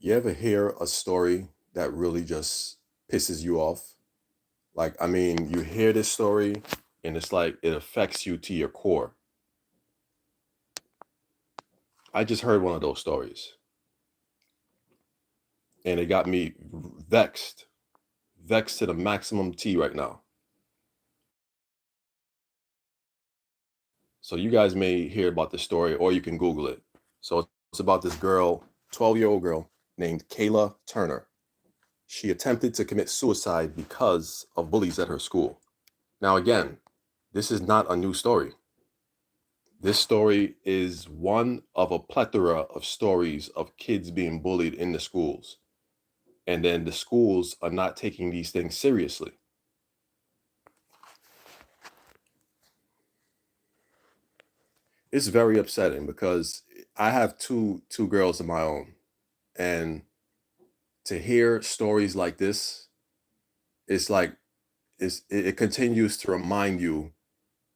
You ever hear a story that really just pisses you off? Like, I mean, you hear this story and it's like it affects you to your core. I just heard one of those stories and it got me vexed, vexed to the maximum T right now. So you guys may hear about the story or you can Google it. So it's about this girl, 12-year-old girl named Kayla Turner. She attempted to commit suicide because of bullies at her school. Now, again, this is not a new story. This story is one of a plethora of stories of kids being bullied in the schools. And then the schools are not taking these things seriously. It's very upsetting because I have two girls of my own. And to hear stories like this, it's like it continues to remind you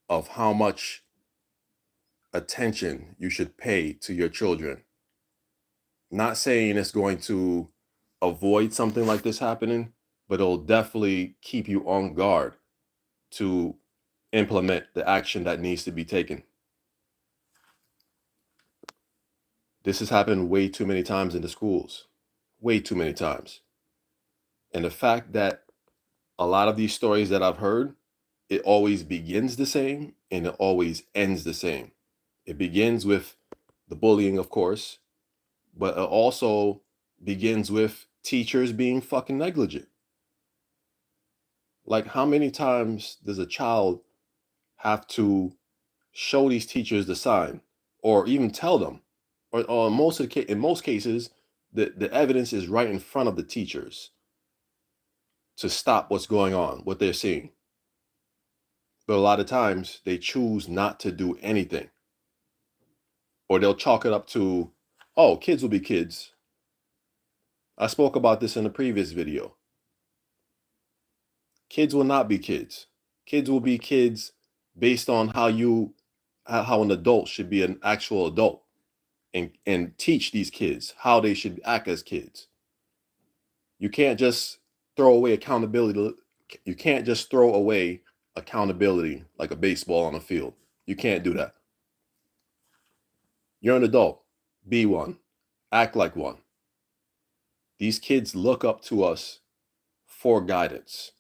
of how much attention you should pay to your children. Not saying it's going to avoid something like this happening, but it'll definitely keep you on guard to implement the action that needs to be taken. This has happened way too many times in the schools, way too many times. And the fact that a lot of these stories that I've heard, it always begins the same and it always ends the same. It begins with the bullying, of course, but it also begins with teachers being fucking negligent. Like, how many times does a child have to show these teachers the sign or even tell them? Or in most cases, the evidence is right in front of the teachers to stop what's going on, what they're seeing. But a lot of times they choose not to do anything. Or they'll chalk it up to, oh, kids will be kids. I spoke about this in a previous video. Kids will not be kids. Kids will be kids based on how an adult should be an actual adult and teach these kids how they should act as kids. You can't just throw away accountability. You can't just throw away accountability like a baseball on a field. You can't do that. You're an adult. Be one. Act like one. These kids look up to us for guidance.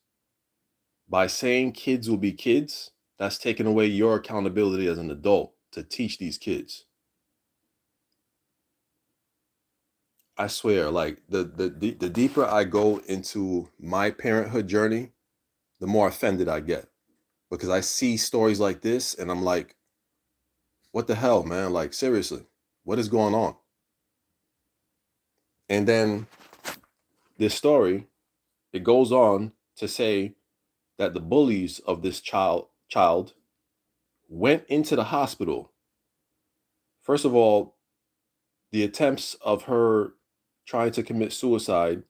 By saying kids will be kids, that's taking away your accountability as an adult to teach these kids. I swear, like the deeper I go into my parenthood journey, the more offended I get because I see stories like this and I'm like, what the hell, man? Like, seriously, what is going on? And then this story, it goes on to say that the bullies of this child went into the hospital. First of all, the attempts of her trying to commit suicide,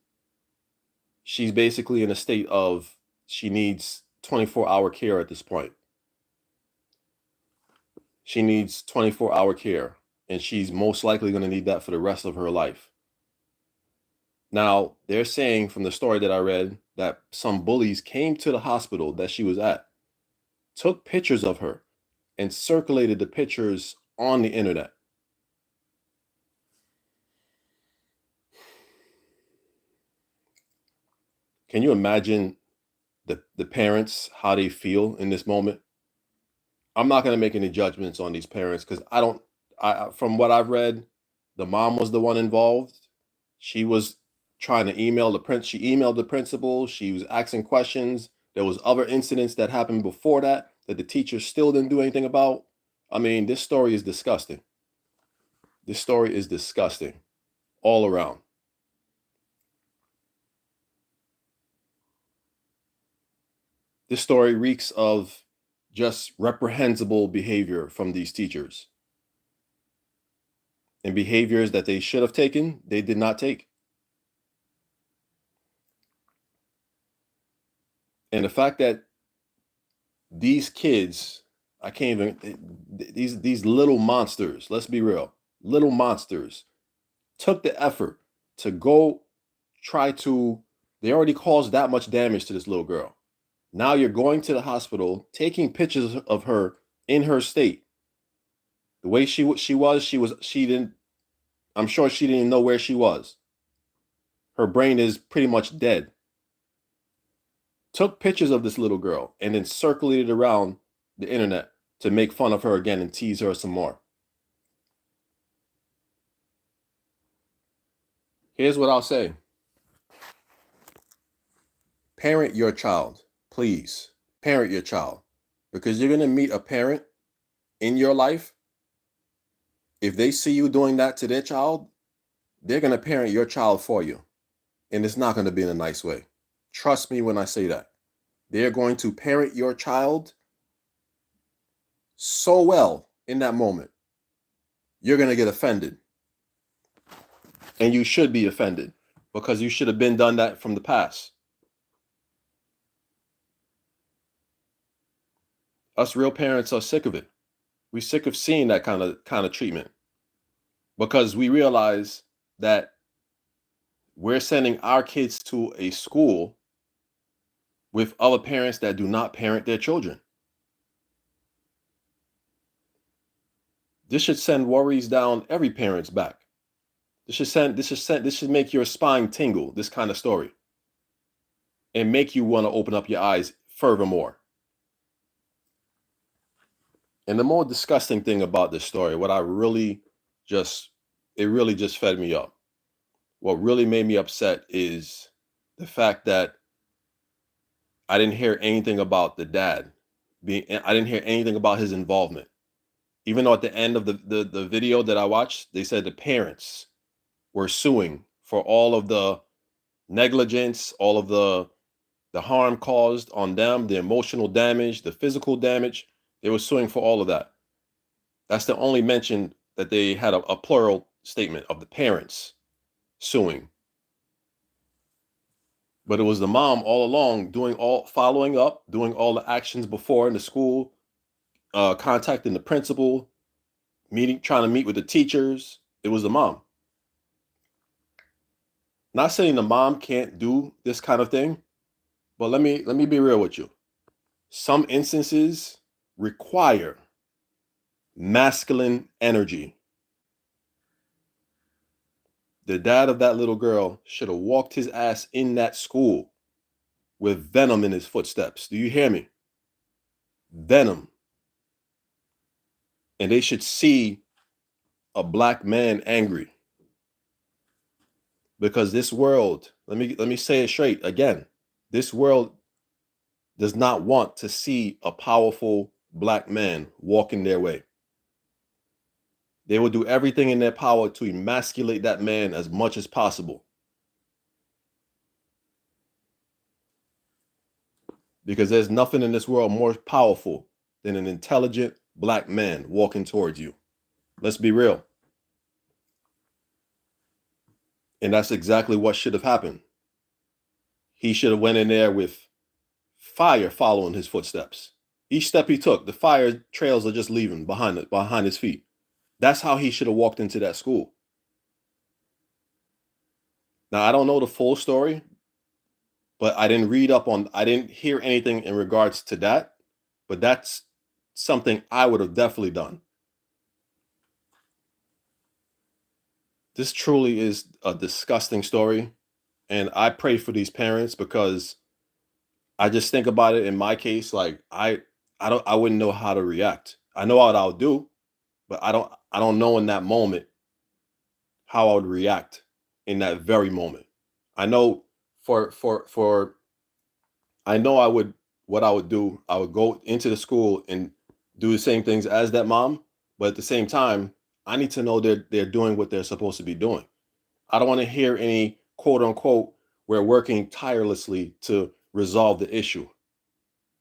she's basically in a state of she needs 24-hour care at this point. She needs 24-hour care, and she's most likely going to need that for the rest of her life. Now, they're saying from the story that I read that some bullies came to the hospital that she was at, took pictures of her, and circulated the pictures on the internet. Can you imagine the parents, how they feel in this moment? I'm not going to make any judgments on these parents because I don't, from what I've read, the mom was the one involved. She was trying to she emailed the principal. She was asking questions. There was other incidents that happened before that the teacher still didn't do anything about. I mean, this story is disgusting. This story is disgusting all around. This story reeks of just reprehensible behavior from these teachers and behaviors that they should have taken, they did not take. And the fact that these kids, I can't even, these little monsters, let's be real, little monsters took the effort to go try to, they already caused that much damage to this little girl. Now you're going to the hospital, taking pictures of her in her state. The way she didn't, I'm sure she didn't know where she was. Her brain is pretty much dead. Took pictures of this little girl and then circulated around the internet to make fun of her again and tease her some more. Here's what I'll say. Parent your child, please. Parent your child. Because you're going to meet a parent in your life. If they see you doing that to their child, they're going to parent your child for you. And it's not going to be in a nice way. Trust me when I say that. They're going to parent your child so well in that moment. You're going to get offended. And you should be offended because you should have been done that from the past. Us real parents are sick of it. We're sick of seeing that kind of treatment because we realize that we're sending our kids to a school with other parents that do not parent their children. This should send worries down every parent's back. This should make your spine tingle, this kind of story, and make you want to open up your eyes furthermore. And the more disgusting thing about this story, it really just fed me up. What really made me upset is the fact that I didn't hear anything about the dad I didn't hear anything about his involvement. Even though at the end of the video that I watched, they said the parents were suing for all of the negligence, all of the harm caused on them, the emotional damage, the physical damage. They were suing for all of that. That's the only mention that they had a plural statement of the parents suing. But it was the mom all along following up, doing all the actions before in the school, contacting the principal, trying to meet with the teachers. It was the mom. Not saying the mom can't do this kind of thing, but let me be real with you. Some instances require masculine energy. The dad of that little girl should have walked his ass in that school with venom in his footsteps. Do you hear me? Venom. And they should see a black man angry. Because this world, let me say it straight again. This world does not want to see a powerful black man walking their way. They will do everything in their power to emasculate that man as much as possible. Because there's nothing in this world more powerful than an intelligent black man walking towards you. Let's be real. And that's exactly what should have happened. He should have went in there with fire following his footsteps. Each step he took, the fire trails are just leaving behind his feet. That's how he should have walked into that school. Now, I don't know the full story, but I didn't hear anything in regards to that, but that's something I would have definitely done. This truly is a disgusting story, and I pray for these parents because I just think about it in my case, like I wouldn't know how to react. I know what I'll do, but I don't know in that moment how I would react in that very moment. I know I know what I would do. I would go into the school and do the same things as that mom, but at the same time, I need to know they're doing what they're supposed to be doing. I don't want to hear any quote unquote, we're working tirelessly to resolve the issue.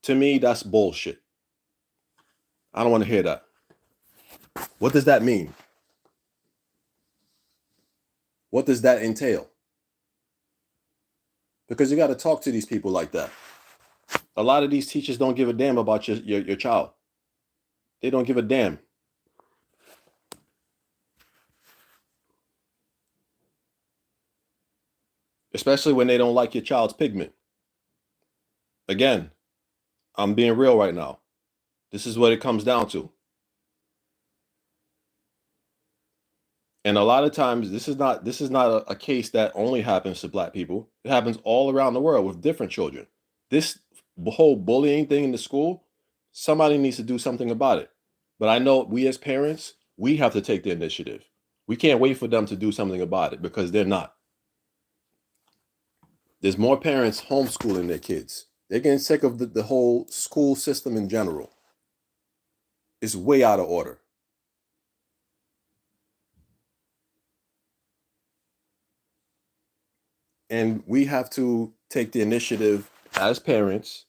To me, that's bullshit. I don't want to hear that. What does that mean? What does that entail? Because you got to talk to these people like that. A lot of these teachers don't give a damn about your child. They don't give a damn. especially when they don't like your child's pigment. Again, I'm being real right now. This is what it comes down to. And a lot of times this is not a case that only happens to black people. It happens all around the world with different children. This whole bullying thing in the school, somebody needs to do something about it. But I know we as parents, we have to take the initiative. We can't wait for them to do something about it because they're not. There's more parents homeschooling their kids. They're getting sick of the whole school system in general. It's way out of order. And we have to take the initiative as parents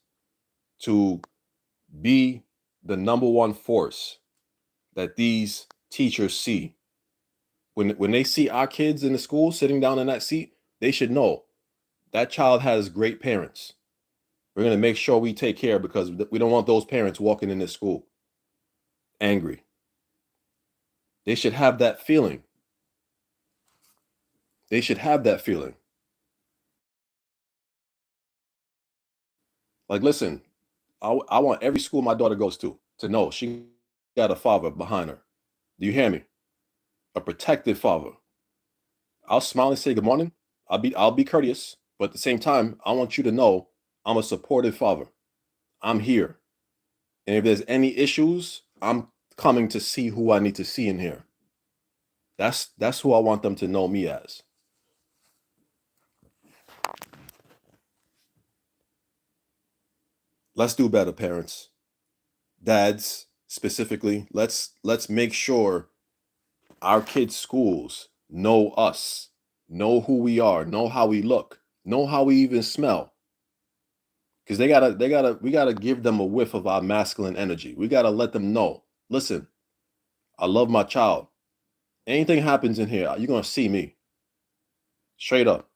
to be the number one force that these teachers see. When they see our kids in the school sitting down in that seat, they should know that child has great parents. We're going to make sure we take care because we don't want those parents walking in this school angry. They should have that feeling. They should have that feeling. Like, listen, I want every school my daughter goes to know she got a father behind her. Do you hear me? A protective father. I'll smile and say good morning. I'll be courteous, but at the same time, I want you to know I'm a supportive father. I'm here. And if there's any issues, I'm coming to see who I need to see in here. That's who I want them to know me as. Let's do better, parents. Dads, specifically, let's make sure our kids' schools know us, know who we are, know how we look, know how we even smell. Because we gotta give them a whiff of our masculine energy. We gotta let them know. Listen, I love my child. Anything happens in here, you're gonna see me. Straight up.